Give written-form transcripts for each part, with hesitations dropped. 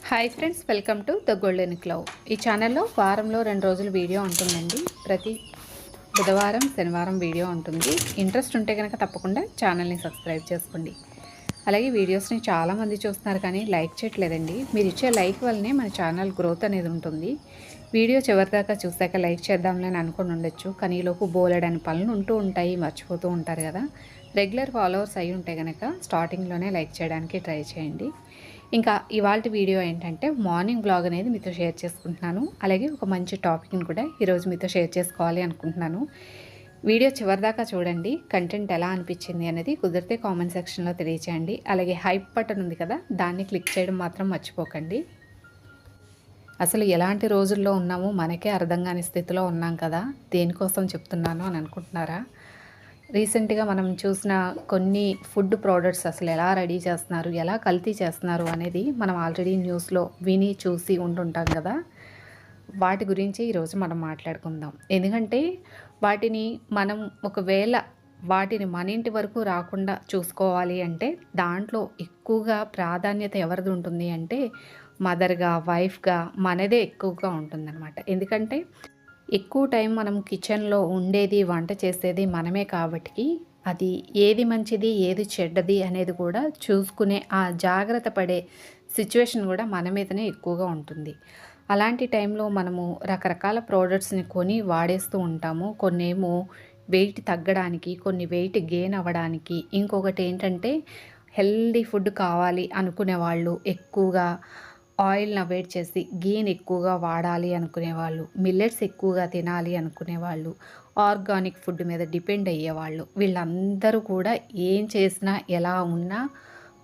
Hi friends, welcome to the golden clove. ఈ ఛానల్లో వారంలో 2 రోజులు వీడియో ఉంటుందండి. ప్రతి బుధవారం శనివారం వీడియో ఉంటుంది. ఇంట్రెస్ట్ ఉంటే కనుక తప్పకుండా ఛానల్ని సబ్స్క్రైబ్ చేసుకోండి. అలాగే వీడియోస్ని చాలామంది చూస్తున్నారు కానీ లైక్ చేయట్లేదండి. మీరు ఇచ్చే లైక్ వల్లనే మన ఛానల్ గ్రోత్ అనేది ఉంటుంది. వీడియో చివరిదాకా చూసాక లైక్ చేద్దాంలే అని అనుకుని ఉండొచ్చు, కానీ ఈలోపు బోలెడని పనులు ఉంటూ ఉంటాయి, మర్చిపోతూ ఉంటారు కదా. రెగ్యులర్ ఫాలోవర్స్ అయి ఉంటే కనుక స్టార్టింగ్లోనే లైక్ చేయడానికి ట్రై చేయండి. ఇంకా ఇవాల్టి వీడియో ఏంటంటే మార్నింగ్ బ్లాగ్ అనేది మీతో షేర్ చేసుకుంటున్నాను. అలాగే ఒక మంచి టాపిక్ని కూడా ఈరోజు మీతో షేర్ చేసుకోవాలి అనుకుంటున్నాను. వీడియో చివరిదాకా చూడండి. కంటెంట్ ఎలా అనిపించింది అనేది కుదిరితే కామెంట్ సెక్షన్లో తెలియచేయండి. అలాగే హైప్ బటన్ ఉంది కదా, దాన్ని క్లిక్ చేయడం మాత్రం మర్చిపోకండి. అసలు ఎలాంటి రోజుల్లో ఉన్నామో మనకే అర్థం కాని స్థితిలో ఉన్నాం కదా, దేనికోసం చెప్తున్నాను అని అనుకుంటున్నారా? రీసెంట్గా మనం చూసిన కొన్ని ఫుడ్ ప్రోడక్ట్స్ అసలు ఎలా రెడీ చేస్తున్నారు, ఎలా కల్తీ చేస్తున్నారు అనేది మనం ఆల్రెడీ న్యూస్లో విని చూసి ఉంటుంటాం కదా. వాటి గురించి ఈరోజు మనం మాట్లాడుకుందాం. ఎందుకంటే వాటిని మనం ఒకవేళ వాటిని మన ఇంటి వరకు రాకుండా చూసుకోవాలి అంటే దాంట్లో ఎక్కువగా ప్రాధాన్యత ఎవరిది ఉంటుంది అంటే మదర్గా, వైఫ్గా మనదే ఎక్కువగా ఉంటుందన్నమాట. ఎందుకంటే ఎక్కువ టైం మనం కిచెన్లో ఉండేది, వంట చేసేది మనమే కాబట్టి అది ఏది మంచిది ఏది చెడ్డది అనేది కూడా చూసుకునే ఆ జాగ్రత్త పడే సిచ్యువేషన్ కూడా మన మీదనే ఎక్కువగా ఉంటుంది. అలాంటి టైంలో మనము రకరకాల ప్రోడక్ట్స్ని కొని వాడేస్తూ ఉంటాము. కొన్నేమో వెయిట్ తగ్గడానికి, కొన్ని వెయిట్ గెయిన్ అవ్వడానికి, ఇంకొకటి ఏంటంటే హెల్దీ ఫుడ్ కావాలి అనుకునే వాళ్ళు ఎక్కువగా ఆయిల్ని అవాయిడ్ చేసి గీని ఎక్కువగా వాడాలి అనుకునేవాళ్ళు, మిల్లెట్స్ ఎక్కువగా తినాలి అనుకునేవాళ్ళు, ఆర్గానిక్ ఫుడ్ మీద డిపెండ్ అయ్యేవాళ్ళు, వీళ్ళందరూ కూడా ఏం చేసినా ఎలా ఉన్నా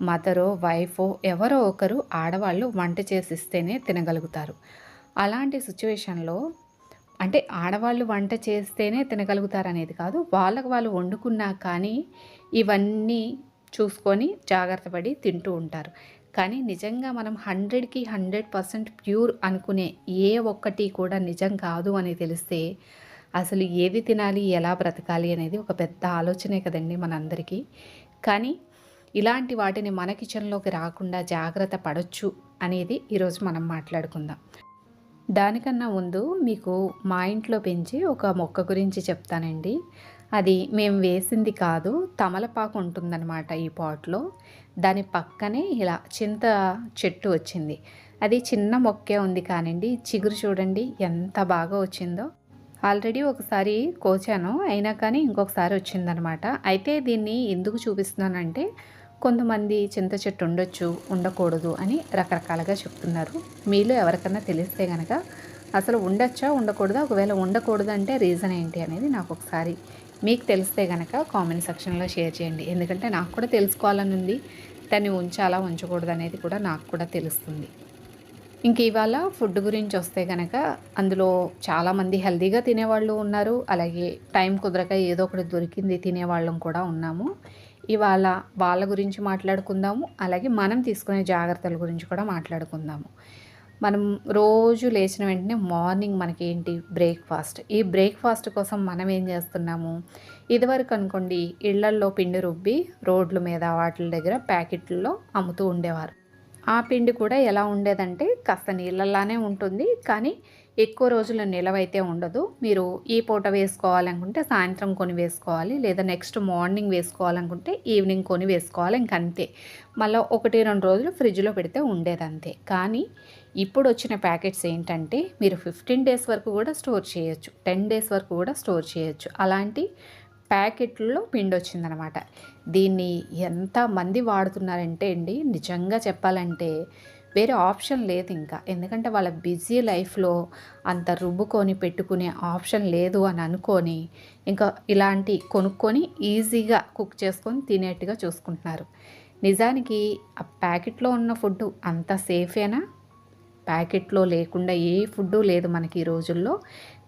మదరో వైఫో ఎవరో ఒకరు ఆడవాళ్ళు వంట చేసిస్తేనే తినగలుగుతారు. అలాంటి సిచ్యువేషన్లో అంటే ఆడవాళ్ళు వంట చేస్తేనే తినగలుగుతారు అనేది కాదు, వాళ్ళకు వాళ్ళు వండుకున్నా కానీ ఇవన్నీ చూసుకొని జాగ్రత్త పడి తింటూ ఉంటారు. కానీ నిజంగా మనం 100కి 100% ప్యూర్ అనుకునే ఏ ఒక్కటి కూడా నిజం కాదు అని తెలిస్తే అసలు ఏది తినాలి, ఎలా బ్రతకాలి అనేది ఒక పెద్ద ఆలోచనే కదండి మనందరికీ. కానీ ఇలాంటి వాటిని మన కిచెన్లోకి రాకుండా జాగ్రత్త పడవచ్చు అనేది ఈరోజు మనం మాట్లాడుకుందాం. దానికన్నా ముందు మీకు మా ఇంట్లో పెంచి ఒక మొక్క గురించి చెప్తానండి. అది మేము వేసింది కాదు, తమలపాకు ఉంటుందన్నమాట ఈ పాట్లో. దాని పక్కనే ఇలా చింత చెట్టు వచ్చింది. అది చిన్న మొక్కే ఉంది కానండి, చిగురు చూడండి ఎంత బాగా వచ్చిందో. ఆల్రెడీ ఒకసారి కోచాను, అయినా కానీ ఇంకొకసారి వచ్చిందనమాట. అయితే దీన్ని ఎందుకు చూపిస్తున్నానంటే కొంతమంది చింత చెట్టు ఉండొచ్చు, ఉండకూడదు అని రకరకాలుగా చెప్తున్నారు. మీలో ఎవరికన్నా తెలిస్తే కనుక అసలు ఉండొచ్చా ఉండకూడదా, ఒకవేళ ఉండకూడదు అంటే రీజన్ ఏంటి అనేది నాకు ఒకసారి మీకు తెలిస్తే కనుక కామెంట్ సెక్షన్లో షేర్ చేయండి. ఎందుకంటే నాకు కూడా తెలుసుకోవాలని ఉంది, దాన్ని ఉంచాలా ఉంచకూడదు అనేది కూడా నాకు కూడా తెలుస్తుంది. ఇంక ఇవాళ ఫుడ్ గురించి వస్తే కనుక అందులో చాలామంది హెల్తీగా తినేవాళ్ళు ఉన్నారు, అలాగే టైం కుదరక ఏదో ఒకటి దొరికింది తినేవాళ్ళం కూడా ఉన్నాము. ఇవాళ వాళ్ళ గురించి మాట్లాడుకుందాము, అలాగే మనం తీసుకునే జాగ్రత్తల గురించి కూడా మాట్లాడుకుందాము. మనం రోజు లేచిన వెంటనే మార్నింగ్ మనకి ఏంటి బ్రేక్ఫాస్ట్. ఈ బ్రేక్ఫాస్ట్ కోసం మనం ఏం చేస్తున్నాము, ఇదివరకు అనుకోండి ఇళ్లల్లో పిండి రుబ్బి రోడ్ల మీద వాటి దగ్గర ప్యాకెట్లలో అమ్ముతూ ఉండేవారు. ఆ పిండి కూడా ఎలా ఉండేదంటే కాస్త నీళ్ళలానే ఉంటుంది, కానీ ఎక్కువ రోజులు నిలవైతే ఉండదు. మీరు ఈ పూట వేసుకోవాలనుకుంటే సాయంత్రం కొని వేసుకోవాలి, లేదా నెక్స్ట్ మార్నింగ్ వేసుకోవాలనుకుంటే ఈవినింగ్ కొని వేసుకోవాలి, ఇంకంతే. మళ్ళీ 1-2 రోజులు ఫ్రిడ్జ్లో పెడితే ఉండేదంతే. కానీ ఇప్పుడు వచ్చిన ప్యాకెట్స్ ఏంటంటే మీరు 15 డేస్ వరకు కూడా స్టోర్ చేయొచ్చు, 10 డేస్ వరకు కూడా స్టోర్ చేయొచ్చు. అలాంటి ప్యాకెట్లో పిండి వచ్చిందనమాట. దీన్ని ఎంతమంది వాడుతున్నారంటే అండి, నిజంగా చెప్పాలంటే వేరే ఆప్షన్ లేదు ఇంకా. ఎందుకంటే వాళ్ళ బిజీ లైఫ్లో అంత రుబ్బుకొని పెట్టుకునే ఆప్షన్ లేదు అని అనుకొని ఇంకా ఇలాంటి కొనుక్కొని ఈజీగా కుక్ చేసుకొని తినేట్టుగా చూసుకుంటున్నారు. నిజానికి ఆ ప్యాకెట్లో ఉన్న ఫుడ్ అంత సేఫేనా? ప్యాకెట్లో లేకుండా ఏ ఫుడ్డు లేదు మనకి ఈ రోజుల్లో.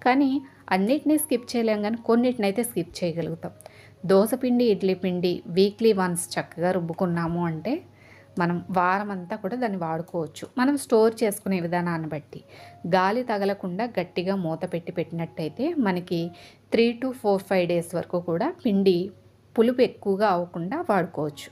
కానీ అన్నిటినీ స్కిప్ చేయలేం, కానీ కొన్నిటినైతే స్కిప్ చేయగలుగుతాం. దోస పిండి, ఇడ్లీ పిండి వీక్లీ వన్స్ చక్కగా రుబ్బుకున్నాము అంటే మనం వారం అంతా కూడా దాన్ని వాడుకోవచ్చు. మనం స్టోర్ చేసుకునే విధానాన్ని బట్టి గాలి తగలకుండా గట్టిగా మూత పెట్టి పెట్టినట్టయితే మనకి 3 to 4-5 డేస్ వరకు కూడా పిండి పులుపు ఎక్కువగా అవ్వకుండా వాడుకోవచ్చు.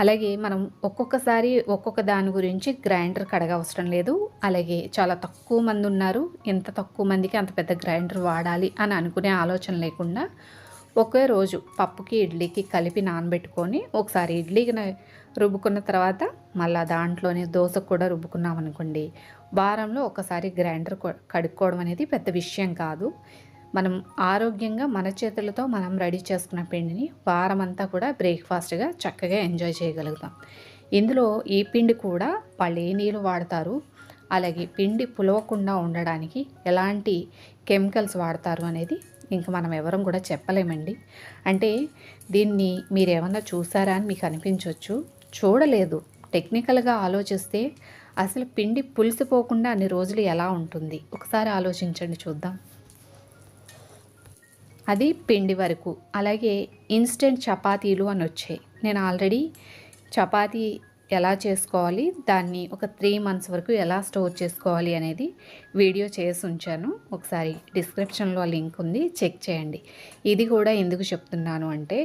అలాగే మనం ఒక్కొక్కసారి ఒక్కొక్క దాని గురించి గ్రైండర్ కడగవసరం లేదు. అలాగే చాలా తక్కువ మంది ఉన్నారు, ఎంత తక్కువ మందికి అంత పెద్ద గ్రైండర్ వాడాలి అని అనుకునే ఆలోచన లేకుండా ఒకే రోజు పప్పుకి ఇడ్లీకి కలిపి నానబెట్టుకొని ఒకసారి ఇడ్లీకి రుబ్బుకున్న తర్వాత మళ్ళీ దాంట్లోనే దోశకు కూడా రుబ్బుకున్నాం అనుకోండి, వారంలో ఒకసారి గ్రైండర్ కడుక్కోవడం అనేది పెద్ద విషయం కాదు. మనం ఆరోగ్యంగా మన చేతులతో మనం రెడీ చేసుకున్న పిండిని వారం అంతా కూడా బ్రేక్ఫాస్ట్గా చక్కగా ఎంజాయ్ చేయగలుగుతాం. ఇందులో ఈ పిండి కూడా వాళ్ళు ఏ నీళ్ళు వాడతారు, అలాగే పిండి పులవకుండా ఉండడానికి ఎలాంటి కెమికల్స్ వాడతారు అనేది ఇంక మనం ఎవరం కూడా చెప్పలేమండి. అంటే దీన్ని మీరేమన్నా చూసారా అని మీకు అనిపించవచ్చు. చూడలేదు. టెక్నికల్గా ఆలోచిస్తే అసలు పిండి పులిసిపోకుండా అన్ని రోజులు ఎలా ఉంటుంది ఒకసారి ఆలోచించండి, చూద్దాం. అది పిండి వరకు. అలాగే ఇన్స్టెంట్ చపాతీలు అని వచ్చాయి. నేను ఆల్రెడీ చపాతీ ఎలా చేసుకోవాలి, దాన్ని ఒక 3 months వరకు ఎలా స్టోర్ చేసుకోవాలి అనేది వీడియో చేసి ఉంచాను. ఒకసారి డిస్క్రిప్షన్లో లింక్ ఉంది, చెక్ చేయండి. ఇది కూడా ఎందుకు చెప్తున్నాను అంటే,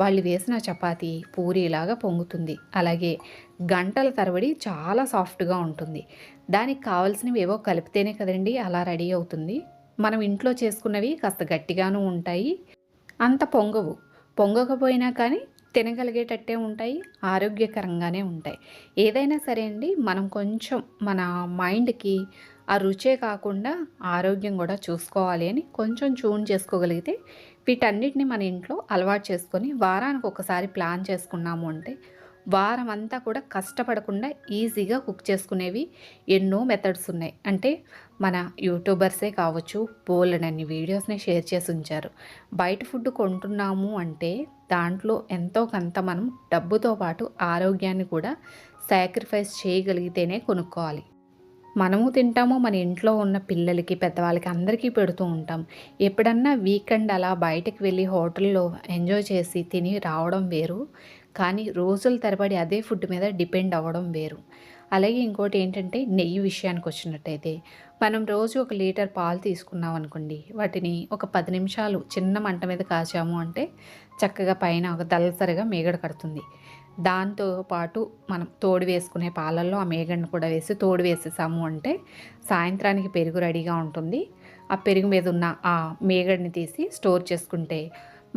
వాళ్ళు వేసిన చపాతీ పూరీలాగా పొంగుతుంది. అలాగే గంటల తరబడి చాలా సాఫ్ట్గా ఉంటుంది. దానికి కావాల్సినవి ఏవో కలిపితేనే కదండి అలా రెడీ అవుతుంది. మనం ఇంట్లో చేసుకున్నవి కాస్త గట్టిగాను ఉంటాయి, అంత పొంగవు. పొంగకపోయినా కానీ తినగలిగేటట్టే ఉంటాయి, ఆరోగ్యకరంగానే ఉంటాయి. ఏదైనా సరే అండి, మనం కొంచెం మన మైండ్కి ఆ రుచే కాకుండా ఆరోగ్యం కూడా చూసుకోవాలి అని కొంచెం ట్యూన్ చేసుకోగలిగితే వీటన్నిటిని మన ఇంట్లో అలవాటు చేసుకొని వారానికి ఒకసారి ప్లాన్ చేసుకున్నాము అంటే వారం అంతా కూడా కష్టపడకుండా ఈజీగా కుక్ చేసుకునేవి ఎన్నో మెథడ్స్ ఉన్నాయి. అంటే మన యూట్యూబర్సే కావచ్చు, బోలెడన్ని వీడియోస్ని షేర్ చేసి ఉంచారు. బయట ఫుడ్ కొంటున్నాము అంటే దాంట్లో ఎంతో కొంత మనం డబ్బుతో పాటు ఆరోగ్యాన్ని కూడా సాక్రిఫైస్ చేయగలిగితేనే కొనుక్కోవాలి. మనము తింటాము, మన ఇంట్లో ఉన్న పిల్లలకి, పెద్దవాళ్ళకి అందరికీ పెడుతూ ఉంటాం. ఎప్పుడన్నా వీకెండ్ అలా బయటకు వెళ్ళి హోటల్లో ఎంజాయ్ చేసి తిని రావడం వేరు, కానీ రోజుల తరబడి అదే ఫుడ్ మీద డిపెండ్ అవ్వడం వేరు. అలాగే ఇంకోటి ఏంటంటే, నెయ్యి విషయానికి వచ్చినట్టయితే మనం రోజు 1 లీటర్ పాలు తీసుకున్నాం అనుకోండి, వాటిని ఒక 10 నిమిషాలు చిన్న మంట మీద కాచాము అంటే చక్కగా పైన ఒక దళసరిగా మీగడ కడుతుంది. దాంతో పాటు మనం తోడు వేసుకునే పాలల్లో ఆ మేగడను కూడా వేసి తోడు వేసేసాము అంటే సాయంత్రానికి పెరుగు రెడీగా ఉంటుంది. ఆ పెరుగు మీద ఉన్న ఆ మేగడని తీసి స్టోర్ చేసుకుంటే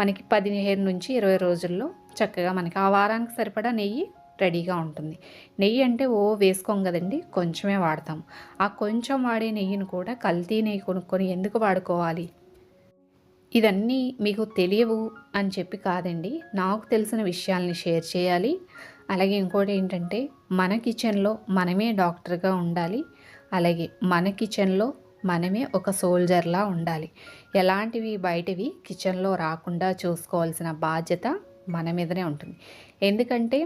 మనకి 15 నుంచి 20 రోజుల్లో చక్కగా మనకి ఆ వారానికి సరిపడా నెయ్యి రెడీగా ఉంటుంది. నెయ్యి అంటే వేసుకోం కదండి, కొంచెమే వాడతాం. ఆ కొంచెం వాడే నెయ్యిని కూడా కల్తీ నెయ్యి కొనుక్కొని ఎందుకు వాడుకోవాలి? ఇవన్నీ మీకు తెలియవు అని చెప్పి కాదండి, నాకు తెలిసిన విషయాల్ని షేర్ చేయాలి. అలాగే ఇంకోటి ఏంటంటే, మన కిచెన్లో మనమే డాక్టర్గా ఉండాలి. అలాగే మన కిచెన్లో మనమే ఒక సోల్జర్లా ఉండాలి. ఎలాంటివి బయటవి కిచెన్లో రాకుండా చూసుకోవాల్సిన బాధ్యత మన మీదనే ఉంటుంది. ఎందుకంటే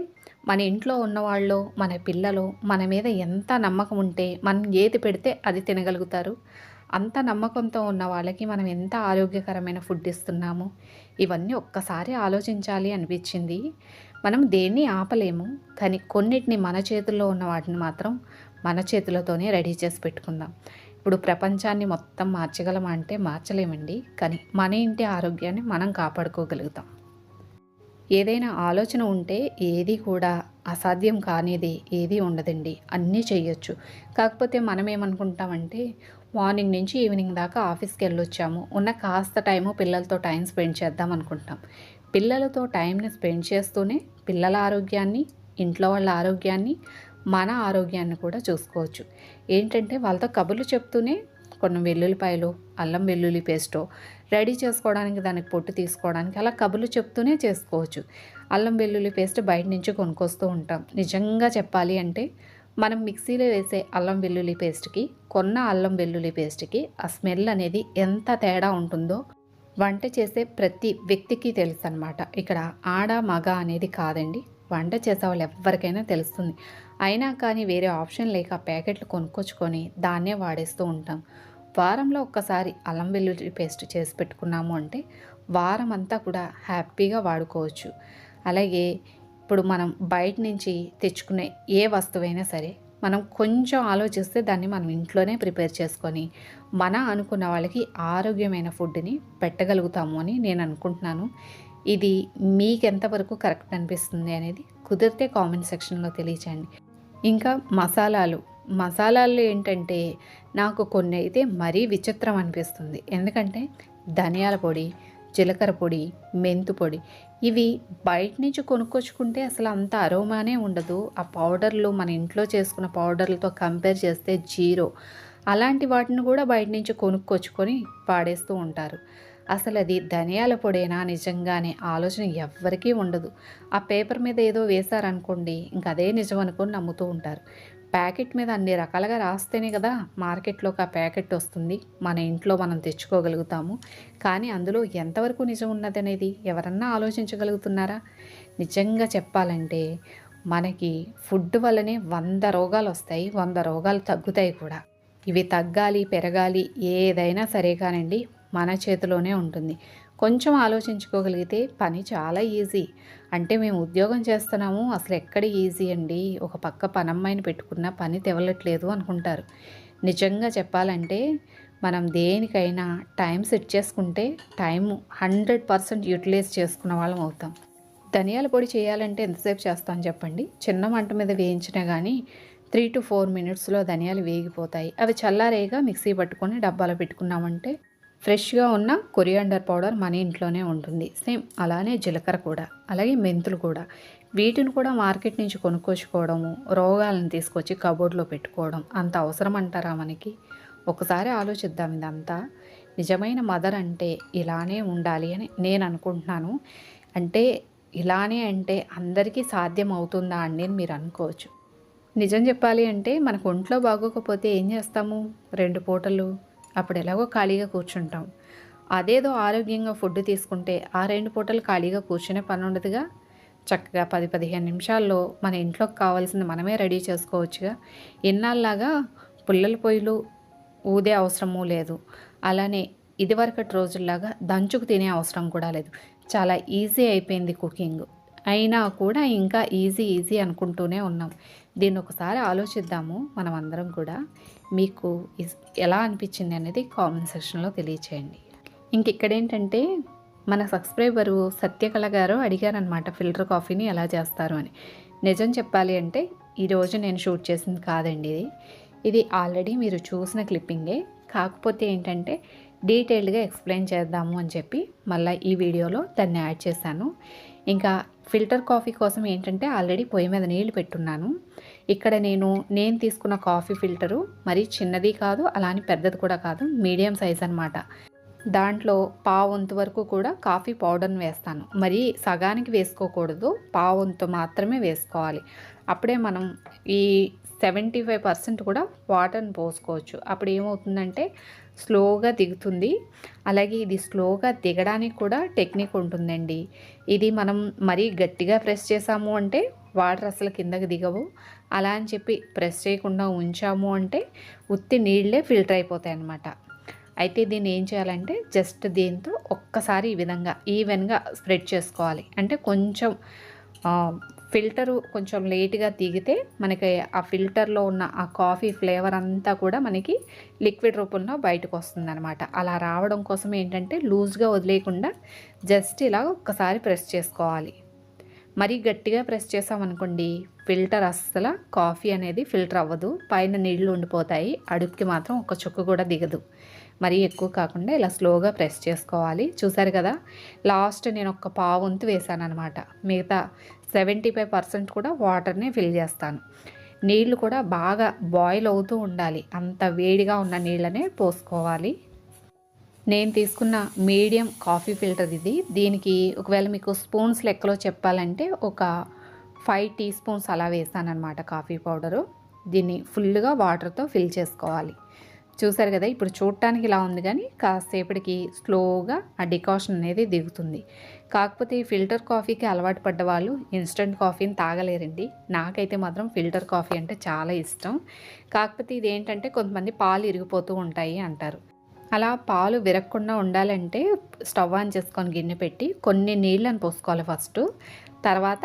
మన ఇంట్లో ఉన్నవాళ్ళు, మన పిల్లలు మన మీద ఎంత నమ్మకం ఉంటే మనం ఏది పెడితే అది తినగలుగుతారు. అంత నమ్మకంతో ఉన్న వాళ్ళకి మనం ఎంత ఆరోగ్యకరమైన ఫుడ్ ఇస్తున్నాము, ఇవన్నీ ఒక్కసారి ఆలోచించాలి అనిపించింది. మనం దేన్ని ఆపలేము, కానీ కొన్నిటిని మన చేతుల్లో ఉన్న వాటిని మాత్రం మన చేతులతోనే రెడీ చేసి పెట్టుకుందాం. ఇప్పుడు ప్రపంచాన్ని మొత్తం మార్చగలమా అంటే మార్చలేమండి, కానీ మన ఇంటి ఆరోగ్యాన్ని మనం కాపాడుకోగలుగుతాం. ఏదైనా ఆలోచన ఉంటే ఏది కూడా అసాధ్యం కానిది ఏది ఉండదండి, అన్నీ చేయొచ్చు. కాకపోతే మనం ఏమనుకుంటామంటే, మార్నింగ్ నుంచి ఈవినింగ్ దాకా ఆఫీస్కి వెళ్ళొచ్చాము, ఉన్న కాస్త టైము పిల్లలతో టైం స్పెండ్ చేద్దాం అనుకుంటాం. పిల్లలతో టైంని స్పెండ్ చేస్తూనే పిల్లల ఆరోగ్యాన్ని, ఇంట్లో వాళ్ళ ఆరోగ్యాన్ని, మన ఆరోగ్యాన్ని కూడా చూసుకోవచ్చు. ఏంటంటే వాళ్ళతో కబుర్లు చెప్తూనే కొన్ని వెల్లుల్లిపాయలు, అల్లం వెల్లుల్లి పేస్టో రెడీ చేసుకోవడానికి, దానికి పొట్టు తీసుకోవడానికి అలా కబుర్లు చెప్తూనే చేసుకోవచ్చు. అల్లం వెల్లుల్లి పేస్ట్ బయట నుంచి కొనుక్కొస్తూ ఉంటాం. నిజంగా చెప్పాలి అంటే మనం మిక్సీలో వేసే అల్లం వెల్లుల్లి పేస్ట్కి, కొన్న అల్లం వెల్లుల్లి పేస్ట్కి ఆ స్మెల్ అనేది ఎంత తేడా ఉంటుందో వంట చేసే ప్రతి వ్యక్తికి తెలుసు అన్నమాట. ఇక్కడ ఆడ మగ అనేది కాదండి, వంట చేసే వాళ్ళు ఎవరికైనా తెలుస్తుంది. అయినా కానీ వేరే ఆప్షన్ లేక ప్యాకెట్లు కొనుక్కొచ్చుకొని దాన్నే వాడేస్తూ ఉంటాం. వారంలో ఒక్కసారి అల్లం వెల్లుల్లి పేస్ట్ చేసి పెట్టుకున్నాము అంటే వారం అంతా కూడా హ్యాపీగా వాడుకోవచ్చు. అలాగే ఇప్పుడు మనం బయట నుంచి తెచ్చుకునే ఏ వస్తువైనా సరే మనం కొంచెం ఆలోచిస్తే దాన్ని మనం ఇంట్లోనే ప్రిపేర్ చేసుకొని మన అనుకున్న వాళ్ళకి ఆరోగ్యమైన ఫుడ్ని పెట్టగలుగుతాము అని నేను అనుకుంటున్నాను. ఇది మీకు ఎంతవరకు కరెక్ట్ అనిపిస్తుంది అనేది కుదిరితే కామెంట్ సెక్షన్లో తెలియచేయండి. ఇంకా మసాలాలు ఏంటంటే నాకు కొన్ని అయితే మరీ విచిత్రం అనిపిస్తుంది. ఎందుకంటే ధనియాల పొడి, జీలకర్ర పొడి, మెంతు పొడి ఇవి బయట నుంచి కొనుక్కొచ్చుకుంటే అసలు అంత అరోమానే ఉండదు. ఆ పౌడర్లు మన ఇంట్లో చేసుకున్న పౌడర్లతో కంపేర్ చేస్తే జీరో. అలాంటి వాటిని కూడా బయట నుంచి కొనుక్కొచ్చుకొని పాడేస్తూ ఉంటారు. అసలు అది ధనియాల పొడేనా నిజంగానే ఆలోచన ఎవ్వరికీ ఉండదు. ఆ పేపర్ మీద ఏదో వేశారనుకోండి, ఇంక అదే నిజం అనుకొని నమ్ముతూ ఉంటారు. ప్యాకెట్ మీద అన్ని రకాలుగా రాస్తేనే కదా మార్కెట్లోకి ఆ ప్యాకెట్ వస్తుంది, మన ఇంట్లో మనం తెచ్చుకోగలుగుతాము. కానీ అందులో ఎంతవరకు నిజం ఉన్నదనేది ఎవరన్నా ఆలోచించగలుగుతున్నారా? నిజంగా చెప్పాలంటే మనకి ఫుడ్ వల్లనే 100 రోగాలు వస్తాయి, 100 రోగాలు తగ్గుతాయి కూడా. ఇవి తగ్గాలి, పెరగాలి ఏదైనా సరే కానండి మన చేతిలోనే ఉంటుంది. కొంచెం ఆలోచించుకోగలిగితే పని చాలా ఈజీ. అంటే మేము ఉద్యోగం చేస్తున్నాము, అసలు ఎక్కడ ఈజీ అండి, ఒక పక్క పనమ్మాయిని పెట్టుకున్న పని తెవలట్లేదు అనుకుంటారు. నిజంగా చెప్పాలంటే మనం దేనికైనా టైం సెట్ చేసుకుంటే టైము 100% యూటిలైజ్ చేసుకున్న వాళ్ళం అవుతాం. ధనియాల పొడి చేయాలంటే ఎంతసేపు చేస్తాను చెప్పండి? చిన్న మంట మీద వేయించినా కానీ 3 to 4 మినిట్స్లో ధనియాలు వేగిపోతాయి. అవి చల్లారేగా మిక్సీ పట్టుకొని డబ్బాలో పెట్టుకున్నామంటే ఫ్రెష్గా ఉన్న కొరియాండర్ పౌడర్ మన ఇంట్లోనే ఉంటుంది. సేమ్ అలానే జీలకర్ర కూడా, అలాగే మెంతులు కూడా. వీటిని కూడా మార్కెట్ నుంచి కొనుక్కొచ్చుకోవడము, రోగాలను తీసుకొచ్చి కబోర్డ్లో పెట్టుకోవడం అంత అవసరం అంటారా మనకి? ఒకసారి ఆలోచిద్దాం. ఇదంతా నిజమైన మదర్ అంటే ఇలానే ఉండాలి అని నేను అనుకుంటున్నాను. అంటే ఇలానే అంటే అందరికీ సాధ్యం అవుతుందా అండి అని మీరు అనుకోవచ్చు. నిజం చెప్పాలి అంటే మనకు ఒంట్లో బాగోకపోతే ఏం చేస్తాము? 2 పూటలు అప్పుడు ఎలాగో ఖాళీగా కూర్చుంటాం. అదేదో ఆరోగ్యంగా ఫుడ్ తీసుకుంటే ఆ 2 పూటలు ఖాళీగా కూర్చునే పని ఉండదుగా. చక్కగా 10-15 నిమిషాల్లో మన ఇంట్లోకి కావాల్సింది మనమే రెడీ చేసుకోవచ్చుగా. ఇన్నాళ్ళలాగా పుల్లల పొయ్యిలు ఊదే అవసరమూ లేదు. అలానే ఇదివరకటి రోజుల్లాగా దంచుకు తినే అవసరం కూడా లేదు. చాలా ఈజీ అయిపోయింది కుకింగ్. అయినా కూడా ఇంకా ఈజీ అనుకుంటూనే ఉన్నాం. దీన్ని ఒకసారి ఆలోచిద్దాము మనం అందరం కూడా. మీకు ఎలా అనిపించింది అనేది కామెంట్ సెక్షన్లో తెలియచేయండి. ఇక్కడేంటంటే మన సబ్స్క్రైబరు సత్యకళ గారు అడిగారనమాట, ఫిల్టర్ కాఫీని ఎలా చేస్తారు అని. నిజం చెప్పాలి అంటే ఈరోజు నేను షూట్ చేసింది కాదండి ఇది ఆల్రెడీ మీరు చూసిన క్లిప్పింగే. కాకపోతే ఏంటంటే డీటెయిల్డ్గా ఎక్స్ప్లెయిన్ చేద్దాము అని చెప్పి మళ్ళీ ఈ వీడియోలో దాన్ని యాడ్ చేశాను. ఇంకా ఫిల్టర్ కాఫీ కోసం ఏంటంటే ఆల్రెడీ పొయ్యి మీద నీళ్లు పెట్టున్నాను. ఇక్కడ నేను తీసుకున్న కాఫీ ఫిల్టరు మరీ చిన్నది కాదు, అలానే పెద్దది కూడా కాదు, మీడియం సైజ్ అనమాట. దాంట్లో పావంతు వరకు కూడా కాఫీ పౌడర్ని వేస్తాను. మరి సగానికి వేసుకోకూడదు, పావంతు మాత్రమే వేసుకోవాలి. అప్పుడే మనం ఈ 75% కూడా వాటర్ని పోసుకోవచ్చు. అప్పుడు ఏమవుతుందంటే స్లోగా దిగుతుంది. అలాగే ఇది స్లోగా దిగడానికి కూడా టెక్నిక్ ఉంటుందండి. ఇది మనం మరీ గట్టిగా ప్రెస్ చేసాము అంటే వాటర్ అసలు కిందకి దిగవు. అలా అని చెప్పి ప్రెస్ చేయకుండా ఉంచాము అంటే ఉత్తి నీళ్ళే ఫిల్టర్ అయిపోతాయి అన్నమాట. అయితే దీన్ని ఏం చేయాలంటే జస్ట్ దీంతో ఒక్కసారి ఈ విధంగా ఈవెన్గా స్ప్రెడ్ చేసుకోవాలి. అంటే కొంచెం ఫిల్టరు కొంచెం లేట్గా దిగితే మనకి ఆ ఫిల్టర్లో ఉన్న ఆ కాఫీ ఫ్లేవర్ అంతా కూడా మనకి లిక్విడ్ రూపంలో బయటకు వస్తుందన్నమాట. అలా రావడం కోసం ఏంటంటే లూజ్గా వదిలేయకుండా జస్ట్ ఇలా ఒక్కసారి ప్రెస్ చేసుకోవాలి. మరీ గట్టిగా ప్రెస్ చేసామనుకోండి ఫిల్టర్ అస్సలు కాఫీ అనేది ఫిల్టర్ అవ్వదు, పైన నీళ్లు ఉండిపోతాయి, అడుగుకి మాత్రం ఒక చుక్క కూడా దిగదు. మరీ ఎక్కువ కాకుండా ఇలా స్లోగా ప్రెస్ చేసుకోవాలి. చూసారు కదా, లాస్ట్ నేను ఒక పావంతు వేసాను అనమాట. మిగతా 75% కూడా వాటర్ని ఫిల్ చేస్తాను. నీళ్లు కూడా బాగా బాయిల్ అవుతూ ఉండాలి, అంత వేడిగా ఉన్న నీళ్ళనే పోసుకోవాలి. నేను తీసుకున్న మీడియం కాఫీ ఫిల్టర్ ఇది. దీనికి ఒకవేళ మీకు స్పూన్స్ లెక్కలో చెప్పాలంటే ఒక 5 టీ స్పూన్స్ అలా వేసాను అనమాట కాఫీ పౌడరు. దీన్ని ఫుల్గా వాటర్తో ఫిల్ చేసుకోవాలి. చూసారు కదా, ఇప్పుడు చూడటానికి ఇలా ఉంది కానీ కాసేపటికి స్లోగా ఆ డికాషన్ అనేది దిగుతుంది. కాకపోతే ఈ ఫిల్టర్ కాఫీకి అలవాటు పడ్డ వాళ్ళు ఇన్స్టెంట్ కాఫీని తాగలేరండి. నాకైతే మాత్రం ఫిల్టర్ కాఫీ అంటే చాలా ఇష్టం. కాకపోతే ఇది ఏంటంటే కొంతమంది పాలు ఇరిగిపోతూ ఉంటాయి అంటారు. అలా పాలు విరగకుండా ఉండాలంటే స్టవ్ ఆన్ చేసుకొని గిన్నె పెట్టి కొన్ని నీళ్ళని పోసుకోవాలి ఫస్ట్, తర్వాత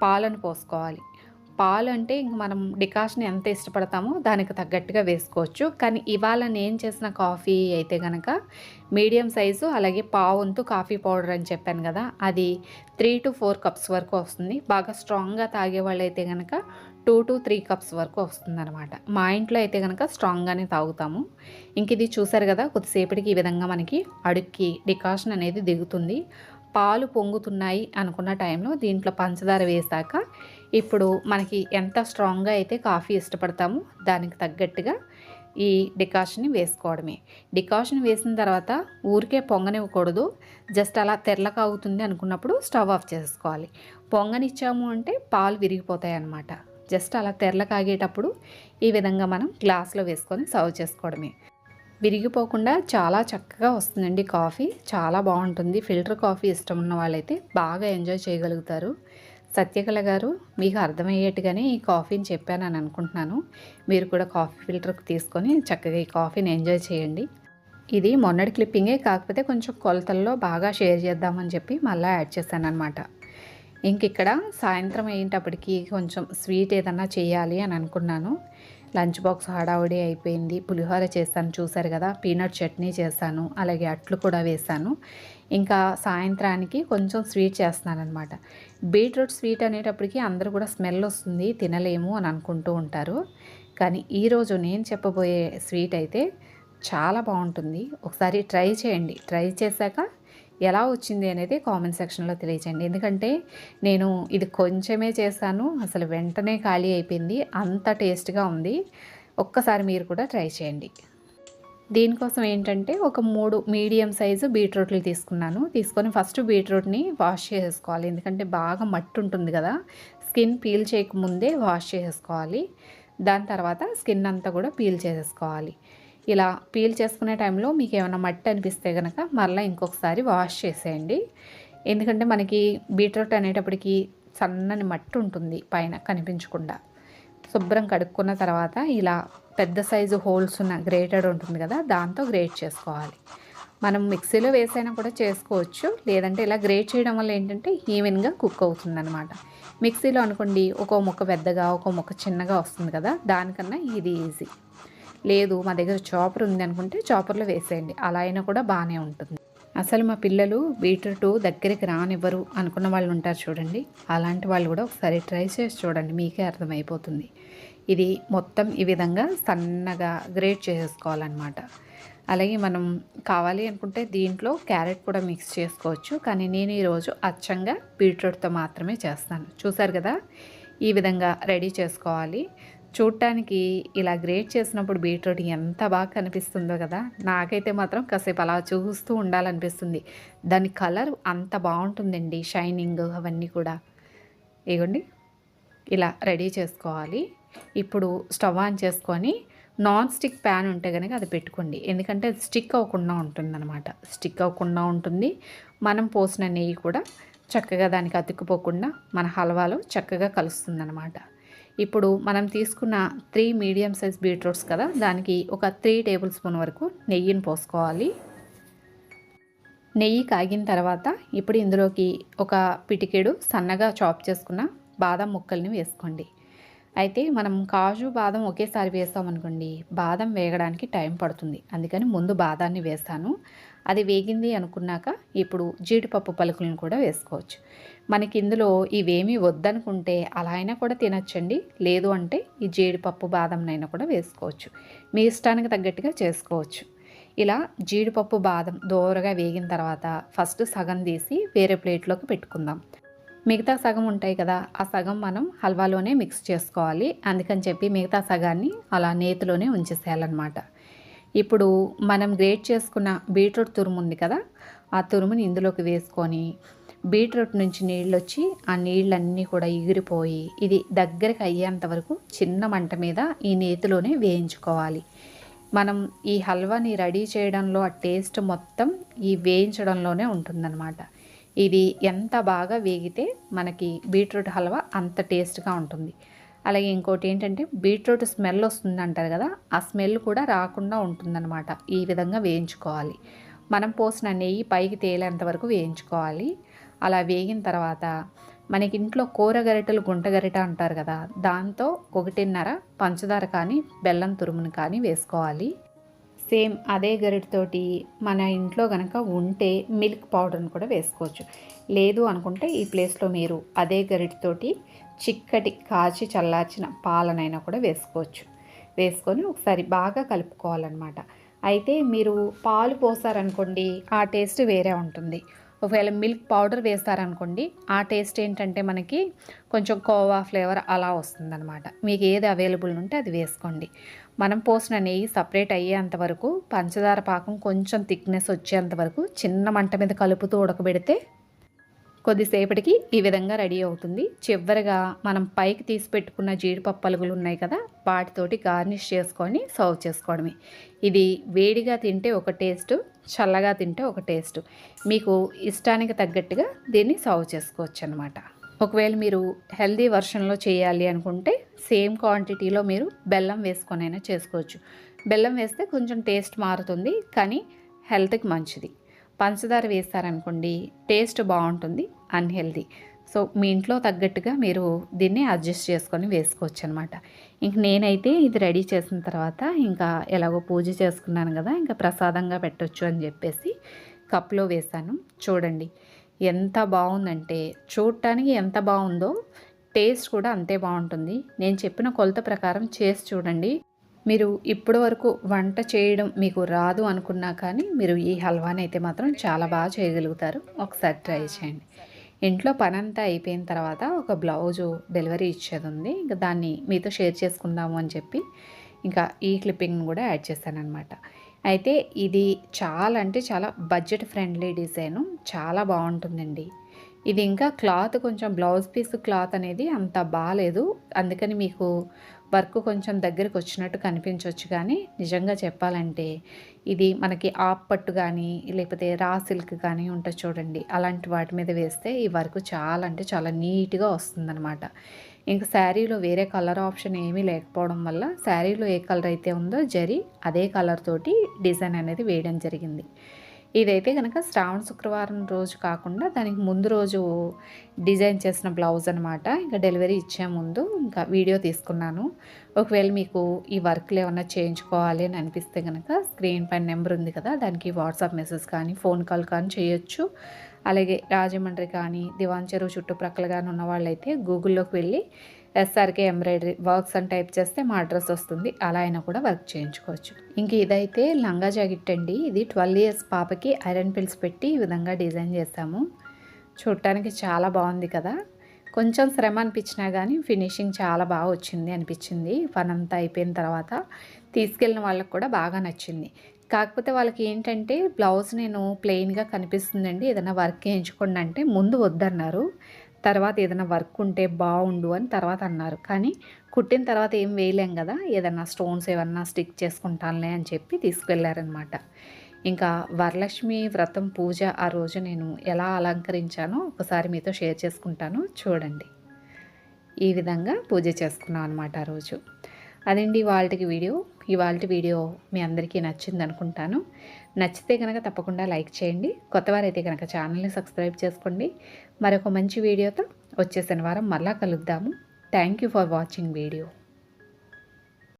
పాలను పోసుకోవాలి. పాలు అంటే ఇంక మనం డికాషన్ ఎంత ఇష్టపడతామో దానికి తగ్గట్టుగా వేసుకోవచ్చు. కానీ ఇవాళ నేను చేసిన కాఫీ అయితే గనక మీడియం సైజు, అలాగే పావంతు కాఫీ పౌడర్ అని చెప్పాను కదా, అది 3-4 కప్స్ వరకు వస్తుంది. బాగా స్ట్రాంగ్గా తాగేవాళ్ళైతే గనక 2-3 కప్స్ వరకు వస్తుందన్నమాట. మా ఇంట్లో అయితే గనక స్ట్రాంగ్గానే తాగుతాము. ఇంక ఇది చూసారు కదా, కొద్దిసేపటికి ఈ విధంగా మనకి అడుక్కి డికాషన్ అనేది దిగుతుంది. పాలు పొంగుతున్నాయి అనుకున్న టైంలో దీంట్లో పంచదార వేశాక ఇప్పుడు మనకి ఎంత స్ట్రాంగ్గా అయితే కాఫీ ఇష్టపడతామో దానికి తగ్గట్టుగా ఈ డికాషన్ని వేసుకోవడమే. డికాషన్ వేసిన తర్వాత ఊరికే పొంగనివ్వకూడదు. జస్ట్ అలా తెల్లగా అవుతుంది అనుకున్నప్పుడు స్టవ్ ఆఫ్ చేసుకోవాలి. పొంగనిచ్చాము అంటే పాలు విరిగిపోతాయి అన్నమాట. జస్ట్ అలా తెల్ల కాగేటప్పుడు ఈ విధంగా మనం గ్లాస్లో వేసుకొని సర్వ్ చేసుకోవడమే. విరిగిపోకుండా చాలా చక్కగా వస్తుందండి కాఫీ. చాలా బాగుంటుంది. ఫిల్టర్ కాఫీ ఇష్టం ఉన్న వాళ్ళైతే బాగా ఎంజాయ్ చేయగలుగుతారు. సత్యకళ గారు, మీకు అర్థమయ్యేట్టుగానే ఈ కాఫీని చెప్పానని అనుకుంటున్నాను. మీరు కూడా కాఫీ ఫిల్టర్కి తీసుకొని చక్కగా ఈ కాఫీని ఎంజాయ్ చేయండి. ఇది మొన్నటి క్లిప్పింగే, కాకపోతే కొంచెం కొలతల్లో బాగా షేర్ చేద్దామని చెప్పి మళ్ళీ యాడ్ చేశాను అనమాట. ఇంక ఇక్కడ సాయంత్రం అయ్యేటప్పటికి కొంచెం స్వీట్ ఏదన్నా చేయాలి అని అనుకున్నాను. లంచ్ బాక్స్ హడావుడి అయిపోయింది. పులిహోర చేస్తాను చూసారు కదా, పీనట్ చట్నీ చేశాను, అలాగే అట్లు కూడా వేశాను. ఇంకా సాయంత్రానికి కొంచెం స్వీట్ చేస్తున్నాను అనమాట. బీట్రూట్ స్వీట్ అనేటప్పటికి అందరూ కూడా స్మెల్ వస్తుంది, తినలేము అని అనుకుంటూ ఉంటారు. కానీ ఈరోజు నేను చెప్పబోయే స్వీట్ అయితే చాలా బాగుంటుంది. ఒకసారి ట్రై చేయండి. ట్రై చేశాక ఎలా వచ్చింది అనేది కామెంట్ సెక్షన్లో తెలియచేయండి. ఎందుకంటే నేను ఇది కొంచెమే చేశాను, అసలు వెంటనే ఖాళీ అయిపోయింది. అంత టేస్ట్గా ఉంది. ఒక్కసారి మీరు కూడా ట్రై చేయండి. దీనికోసం ఏంటంటే ఒక 3 మీడియం సైజు బీట్రూట్లు తీసుకొని ఫస్ట్ బీట్రూట్ని వాష్ చేసుకోవాలి. ఎందుకంటే బాగా మట్టి ఉంటుంది కదా, స్కిన్ పీల్ చేయకముందే వాష్ చేసుకోవాలి. దాని తర్వాత స్కిన్ అంతా కూడా పీల్ చేసేసుకోవాలి. ఇలా పీల్ చేసుకునే టైంలో మీకు ఏమైనా మట్టి అనిపిస్తే కనుక మళ్ళీ ఇంకొకసారి వాష్ చేసేయండి. ఎందుకంటే మనకి బీట్రూట్ అనేటప్పటికి సన్నని మట్టి ఉంటుంది పైన కనిపించకుండా. శుభ్రం కడుక్కున్న తర్వాత ఇలా పెద్ద సైజు హోల్స్ ఉన్న గ్రేటెడ్ ఉంటుంది కదా, దాంతో గ్రేట్ చేసుకోవాలి. మనం మిక్సీలో వేసైనా కూడా చేసుకోవచ్చు, లేదంటే ఇలా గ్రేట్ చేయడం వల్ల ఏంటంటే ఈవెన్గా కుక్ అవుతుందన్నమాట. మిక్సీలో అనుకోండి ఒక ముక్క పెద్దగా ఒక ముక్క చిన్నగా వస్తుంది కదా, దానికన్నా ఇది ఈజీ. లేదు మా దగ్గర చాపర్ ఉంది అనుకుంటే చాపర్లో వేసేయండి, అలా అయినా కూడా బాగానే ఉంటుంది. అసలు మా పిల్లలు బీట్రూట్ దగ్గరికి రానివ్వరు అనుకున్న వాళ్ళు ఉంటారు చూడండి, అలాంటి వాళ్ళు కూడా ఒకసారి ట్రై చేసి చూడండి, మీకే అర్థమైపోతుంది. ఇది మొత్తం ఈ విధంగా సన్నగా గ్రేట్ చేసేసుకోవాలన్నమాట. అలాగే మనం కావాలి అనుకుంటే దీంట్లో క్యారెట్ కూడా మిక్స్ చేసుకోవచ్చు, కానీ నేను ఈరోజు అచ్చంగా బీట్రూట్తో మాత్రమే చేస్తాను. చూసారు కదా, ఈ విధంగా రెడీ చేసుకోవాలి. చూడటానికి ఇలా గ్రేట్ చేసినప్పుడు బీట్రూట్ ఎంత బాగా కనిపిస్తుందో కదా, నాకైతే మాత్రం కాసేపు అలా చూస్తూ ఉండాలనిపిస్తుంది. దాని కలర్ అంత బాగుంటుందండి, షైనింగ్ అవన్నీ కూడా. ఇగోండి ఇలా రెడీ చేసుకోవాలి. ఇప్పుడు స్టవ్ ఆన్ చేసుకొని నాన్ స్టిక్ ప్యాన్ ఉంటే కనుక అది పెట్టుకోండి. ఎందుకంటే అది స్టిక్ అవ్వకుండా ఉంటుందన్నమాట. స్టిక్ అవ్వకుండా ఉంటుంది. మనం పోసిన నెయ్యి కూడా చక్కగా దానికి అతుక్కుపోకుండా మన హల్వాలో చక్కగా కలుస్తుందన్నమాట. ఇప్పుడు మనం తీసుకున్న 3 మీడియం సైజ్ బీట్రూట్స్ కదా, దానికి ఒక 3 టేబుల్ స్పూన్ వరకు నెయ్యిని పోసుకోవాలి. నెయ్యి కాగిన తర్వాత ఇప్పుడు ఇందులోకి ఒక పిటికెడు సన్నగా చాప్ చేసుకున్న బాదం ముక్కల్ని వేసుకోండి. అయితే మనం కాజు బాదం ఒకేసారి వేస్తామనుకోండి, బాదం వేగడానికి టైం పడుతుంది. అందుకని ముందు బాదాన్ని వేస్తాను. అది వేగింది అనుకున్నాక ఇప్పుడు జీడిపప్పు పలుకులను కూడా వేసుకోవచ్చు. మనకి ఇందులో ఇవేమీ వద్దనుకుంటే అలా అయినా కూడా తినచ్చండి, లేదు అంటే ఈ జీడిపప్పు బాదంనైనా కూడా వేసుకోవచ్చు. మీ ఇష్టానికి తగ్గట్టుగా చేసుకోవచ్చు. ఇలా జీడిపప్పు బాదం దోరగా వేగిన తర్వాత ఫస్ట్ సగం తీసి వేరే ప్లేట్లోకి పెట్టుకుందాం. మిగతా సగం ఉంటాయి కదా, ఆ సగం మనం హల్వాలోనే మిక్స్ చేసుకోవాలి. అందుకని చెప్పి మిగతా సగాన్ని అలా నేతిలోనే ఉంచేసేయాలన్నమాట. ఇప్పుడు మనం గ్రేట్ చేసుకున్న బీట్రూట్ తురుము ఉంది కదా, ఆ తురుముని ఇందులోకి వేసుకొని బీట్రూట్ నుంచి నీళ్ళు వచ్చి ఆ నీళ్ళన్నీ కూడా ఎగిరిపోయి ఇది దగ్గరికి అయ్యేంత వరకు చిన్న మంట మీద ఈ నేతిలోనే వేయించుకోవాలి. మనం ఈ హల్వాని రెడీ చేయడంలో ఆ టేస్ట్ మొత్తం ఈ వేయించడంలోనే ఉంటుందన్నమాట. ఇది ఎంత బాగా వేగితే మనకి బీట్రూట్ హల్వా అంత టేస్ట్గా ఉంటుంది. అలాగే ఇంకోటి ఏంటంటే బీట్రూట్ స్మెల్ వస్తుంది అంటారు కదా, ఆ స్మెల్ కూడా రాకుండా ఉంటుందన్నమాట. ఈ విధంగా వేయించుకోవాలి. మనం పోసిన నెయ్యి పైకి తేలేంత వరకు వేయించుకోవాలి. అలా వేగిన తర్వాత మనకి ఇంట్లో కూర గరిటెలు గుంట గరిట అంటారు కదా, దాంతో 1.5 పంచదార కానీ బెల్లం తురుమును కానీ వేసుకోవాలి. సేమ్ అదే గరిటతోటి మన ఇంట్లో కనుక ఉంటే మిల్క్ పౌడర్ని కూడా వేసుకోవచ్చు. లేదు అనుకుంటే ఈ ప్లేస్లో మీరు అదే గరిటతోటి చిక్కటి కాచి చల్లార్చిన పాలనైనా కూడా వేసుకోవచ్చు. వేసుకొని ఒకసారి బాగా కలుపుకోవాలన్నమాట. అయితే మీరు పాలు పోసారనుకోండి ఆ టేస్ట్ వేరే ఉంటుంది. ఒకవేళ మిల్క్ పౌడర్ వేస్తారనుకోండి ఆ టేస్ట్ ఏంటంటే మనకి కొంచెం కోవా ఫ్లేవర్ అలా వస్తుందన్నమాట. మీకు ఏది అవైలబుల్ ఉంటే అది వేసుకోండి. మనం పోసిన నెయ్యి సపరేట్ అయ్యేంత వరకు, పంచదార పాకం కొంచెం థిక్నెస్ వచ్చేంత వరకు చిన్న మంట మీద కలుపుతూ ఉడకబెడితే కొద్దిసేపటికి ఈ విధంగా రెడీ అవుతుంది. చివరిగా మనం పైకి తీసి పెట్టుకున్న జీడిపప్పు పలుకులు ఉన్నాయి కదా, వాటితోటి గార్నిష్ చేసుకొని సర్వ్ చేసుకోవడమే. ఇది వేడిగా తింటే ఒక టేస్ట్, చల్లగా తింటే ఒక టేస్ట్. మీకు ఇష్టానికి తగ్గట్టుగా దీన్ని సర్వ్ చేసుకోవచ్చు అన్నమాట. ఒకవేళ మీరు హెల్దీ వర్షన్లో చేయాలి అనుకుంటే సేమ్ క్వాంటిటీలో మీరు బెల్లం వేసుకొనైనా చేసుకోవచ్చు. బెల్లం వేస్తే కొంచెం టేస్ట్ మారుతుంది, కానీ హెల్త్కి మంచిది. పంచదార వేస్తారనుకోండి టేస్ట్ బాగుంటుంది, అన్హెల్దీ. సో మీ ఇంట్లో తగ్గట్టుగా మీరు దీన్ని అడ్జస్ట్ చేసుకొని వేసుకోవచ్చు అనమాట. ఇంక నేనైతే ఇది రెడీ చేసిన తర్వాత ఇంకా ఎలాగో పూజ చేసుకున్నాను కదా, ఇంకా ప్రసాదంగా పెట్టొచ్చు అని చెప్పేసి కప్లో వేసాను. చూడండి ఎంత బాగుందంటే, చూడటానికి ఎంత బాగుందో టేస్ట్ కూడా అంతే బాగుంటుంది. నేను చెప్పిన కొలత ప్రకారం చేసి చూడండి. మీరు ఇప్పటి వరకు వంట చేయడం మీకు రాదు అనుకున్నా కానీ మీరు ఈ హల్వాని అయితే మాత్రం చాలా బాగా చేయగలుగుతారు. ఒకసారి ట్రై చేయండి. ఇంట్లో పనంతా అయిపోయిన తర్వాత ఒక బ్లౌజు డెలివరీ ఇచ్చేది ఉంది. ఇంకా దాన్ని మీతో షేర్ చేసుకుందాము అని చెప్పి ఇంకా ఈ క్లిప్పింగ్ని కూడా యాడ్ చేశానమాట. అయితే ఇది చాలా అంటే చాలా బడ్జెట్ ఫ్రెండ్లీ డిజైను, చాలా బాగుంటుందండి. ఇది ఇంకా క్లాత్ కొంచెం బ్లౌజ్ పీస్ క్లాత్ అనేది అంత బాగాలేదు, అందుకని మీకు వర్క్ కొంచెం దగ్గరికి వచ్చినట్టు కనిపించవచ్చు. కానీ నిజంగా చెప్పాలంటే ఇది మనకి ఆప్ పట్టు కానీ లేకపోతే రా సిల్క్ కానీ ఉంటుంది చూడండి, అలాంటి వాటి మీద వేస్తే ఈ వర్క్ చాలా అంటే చాలా నీట్గా వస్తుందన్నమాట. ఇంకా శారీలో వేరే కలర్ ఆప్షన్ ఏమీ లేకపోవడం వల్ల శారీలో ఏ కలర్ అయితే ఉందో జరీ అదే కలర్ తోటి డిజైన్ అనేది వేయడం జరిగింది. ఇదైతే కనుక శ్రావణ శుక్రవారం రోజు కాకుండా దానికి ముందు రోజు డిజైన్ చేసిన బ్లౌజ్ అనమాట. ఇంకా డెలివరీ ఇచ్చే ముందు ఇంకా వీడియో తీసుకున్నాను. ఒకవేళ మీకు ఈ వర్క్లు ఏమన్నా చేయించుకోవాలి అని అనిపిస్తే కనుక స్క్రీన్ పైన నెంబర్ ఉంది కదా, దానికి వాట్సాప్ మెసేజ్ కానీ ఫోన్ కాల్ కానీ చేయొచ్చు. అలాగే రాజమండ్రి కానీ దివాన్ చెరువు చుట్టుప్రక్కల కానీ ఉన్న వాళ్ళైతే గూగుల్లోకి వెళ్ళి ఎస్ఆర్కే ఎంబ్రాయిడరీ వర్క్స్ అని టైప్ చేస్తే మా అడ్రస్ వస్తుంది, అలా అయినా కూడా వర్క్ చేయించుకోవచ్చు. ఇంక ఇదైతే లంగా జాకెట్ అండి. ఇది 12 ఇయర్స్ పాపకి ఐరన్ పిల్స్ పెట్టి ఈ విధంగా డిజైన్ చేస్తాము. చూడటానికి చాలా బాగుంది కదా. కొంచెం శ్రమ అనిపించినా కానీ ఫినిషింగ్ చాలా బాగా వచ్చింది అనిపించింది. పనంతా అయిపోయిన తర్వాత తీసుకెళ్ళిన వాళ్ళకి కూడా బాగా నచ్చింది. కాకపోతే వాళ్ళకి ఏంటంటే బ్లౌజ్ నేను ప్లెయిన్గా కనిపిస్తుందండి, ఏదైనా వర్క్ వేయించుకోండి అంటే ముందు వద్దన్నారు. తర్వాత ఏదైనా వర్క్ ఉంటే బాగుండు అని తర్వాత అన్నారు. కానీ కుట్టిన తర్వాత ఏం వేయలేం కదా, ఏదన్నా స్టోన్స్ ఏమన్నా స్టిక్ చేసుకుంటానులే అని చెప్పి తీసుకెళ్లారనమాట. ఇంకా వరలక్ష్మి వ్రతం పూజ ఆ రోజు నేను ఎలా అలంకరించానో ఒకసారి మీతో షేర్ చేసుకుంటాను చూడండి. ఈ విధంగా పూజ చేసుకున్నాం అనమాట ఆ రోజు. అదండి ఇవాల్టి వీడియో మీ అందరికీ నచ్చింది అనుకుంటాను. నచ్చితే కనుక తప్పకుండా లైక్ చేయండి. కొత్తవారైతే కనుక ఛానల్ని సబ్స్క్రైబ్ చేసుకోండి. మరొక మంచి వీడియోతో వచ్చే శనివారం మళ్ళా కలుద్దాము. Thank you for watching video.